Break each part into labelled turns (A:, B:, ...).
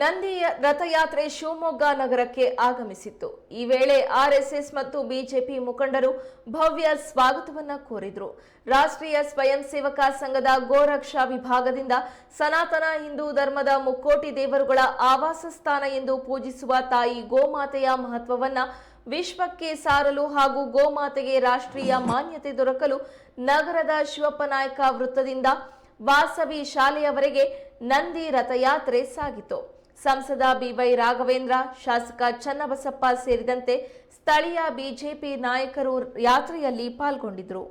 A: ನಂದಿ ರಥಯಾತ್ರೆ ಶಿವಮೊಗ್ಗ ನಗರಕ್ಕೆ ಆಗಮಿಸಿತ್ತು। ಈ ವೇಳೆ ಆರ್ಎಸ್ಎಸ್ ಮತ್ತು ಬಿಜೆಪಿ ಮುಖಂಡರು ಭವ್ಯ ಸ್ವಾಗತವನ್ನ ಕೋರಿದರು। ರಾಷ್ಟ್ರೀಯ ಸ್ವಯಂ ಸೇವಕ ಸಂಘದ ಗೋರಕ್ಷಾ ವಿಭಾಗದಿಂದ ಸನಾತನ ಹಿಂದೂ ಧರ್ಮದ ಮುಕ್ಕೋಟಿ ದೇವರುಗಳ ಆವಾಸ ಸ್ಥಾನ ಎಂದು ಪೂಜಿಸುವ ತಾಯಿ ಗೋಮಾತೆಯ ಮಹತ್ವವನ್ನ ವಿಶ್ವಕ್ಕೆ ಸಾರಲು ಹಾಗೂ ಗೋಮಾತೆಗೆ ರಾಷ್ಟ್ರೀಯ ಮಾನ್ಯತೆ ದೊರಕಲು ನಗರದ ಶಿವಪ್ಪನಾಯಕ ವೃತ್ತದಿಂದ ವಾಸವಿ ಶಾಲೆಯವರೆಗೆ ನಂದಿ ರಥಯಾತ್ರೆ ಸಾಗಿತು। ಸಂಸದ ಬಿವೈ ರಾಘವೇಂದ್ರ, ಶಾಸಕ ಚನ್ನಬಸಪ್ಪ ಸೇರಿದಂತೆ ಸ್ಥಳೀಯ ಬಿಜೆಪಿ ನಾಯಕರು ಯಾತ್ರೆಯಲ್ಲಿ ಪಾಲ್ಗೊಂಡಿದ್ದರು।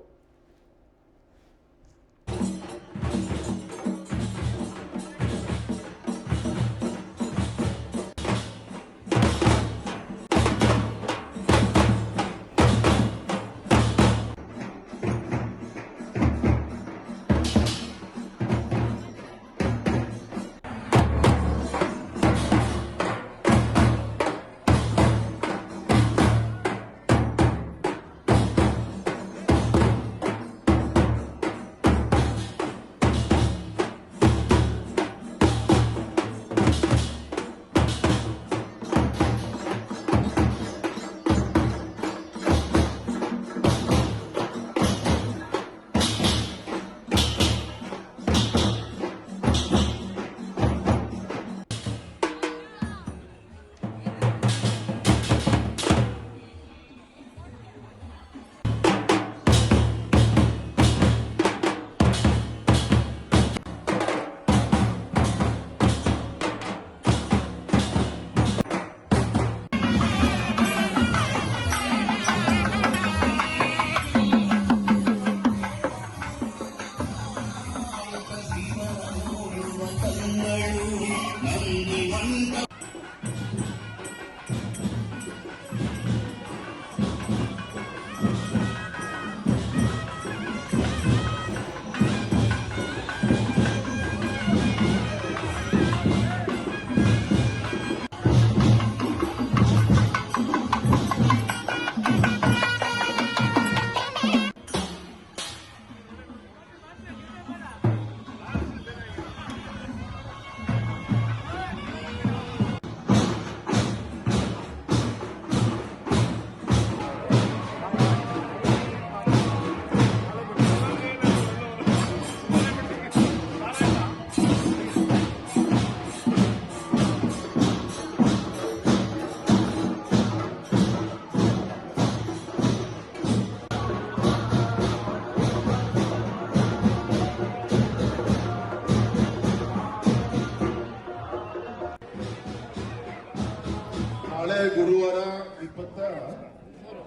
B: ನಾಳೆ ಗುರುವಾರ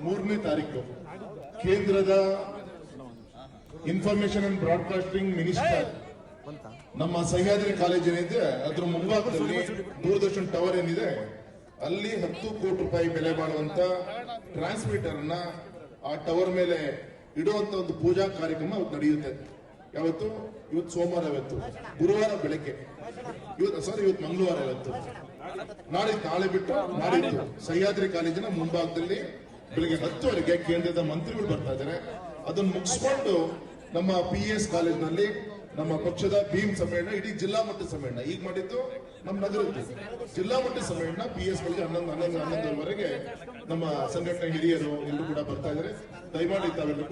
B: 23ನೇ ತಾರೀಕು ಕೇಂದ್ರದ ಇನ್ಫಾರ್ಮೇಶನ್ ಅಂಡ್ ಬ್ರಾಡ್ಕಾಸ್ಟಿಂಗ್ ಮಿನಿಸ್ಟರ್ ನಮ್ಮ ಸಹ್ಯಾದ್ರಿ ಕಾಲೇಜ್ ಏನಿದೆ ಅದ್ರ ಮುಂಭಾಗದಲ್ಲಿ ದೂರದರ್ಶನ್ ಟವರ್ ಏನಿದೆ ಅಲ್ಲಿ 10 ಕೋಟಿ ರೂಪಾಯಿ ಬೆಲೆ ಬಾಳುವಂತ ಟ್ರಾನ್ಸ್ಮಿಟರ್ ಅನ್ನ ಆ ಟವರ್ ಮೇಲೆ ಇಡುವಂತ ಒಂದು ಪೂಜಾ ಕಾರ್ಯಕ್ರಮ ಅವತ್ತು ನಡೆಯುತ್ತೆ। ಇವತ್ತು ಸೋಮವಾರ, ಇವತ್ತು ಗುರುವಾರ ಬೆಳಗ್ಗೆ, ಇವತ್ತು ಮಂಗಳವಾರ, ಇವತ್ತು ನಾಳೆ ಬಿಟ್ಟು ನಾಡಿದ್ದು ಸಹ್ಯಾದ್ರಿ ಕಾಲೇಜಿನ ಮುಂಭಾಗದಲ್ಲಿ ಬೆಳಿಗ್ಗೆ 10 ಕೇಂದ್ರದ ಮಂತ್ರಿಗಳು ಬರ್ತಾ ಇದ್ದಾರೆ। ಅದನ್ನು ಮುಗಿಸ್ಕೊಂಡು ನಮ್ಮ PS ಕಾಲೇಜಿನಲ್ಲಿ ನಮ್ಮ ಪಕ್ಷದ ಭೀಮ್ ಸಮ್ಮೇಳನ, ಇಡೀ ಜಿಲ್ಲಾ ಮಟ್ಟದ ಸಮ್ಮೇಳನ ಈಗ ಮಾಡಿದ್ದು ನಮ್ಮ ನಗರದ್ದು ಜಿಲ್ಲಾ ಮಟ್ಟದ ಸಮ್ಮೇಳನ PS ಗಳಿಗೆ 11:11ವರೆಗೆ ನಮ್ಮ ಸಂಘಟನೆ ಹಿರಿಯರು ಎಲ್ಲರೂ ಕೂಡ ಬರ್ತಾ ಇದ್ದಾರೆ। ದಯಮಾಡಿ ತಾವೆಲ್ಲ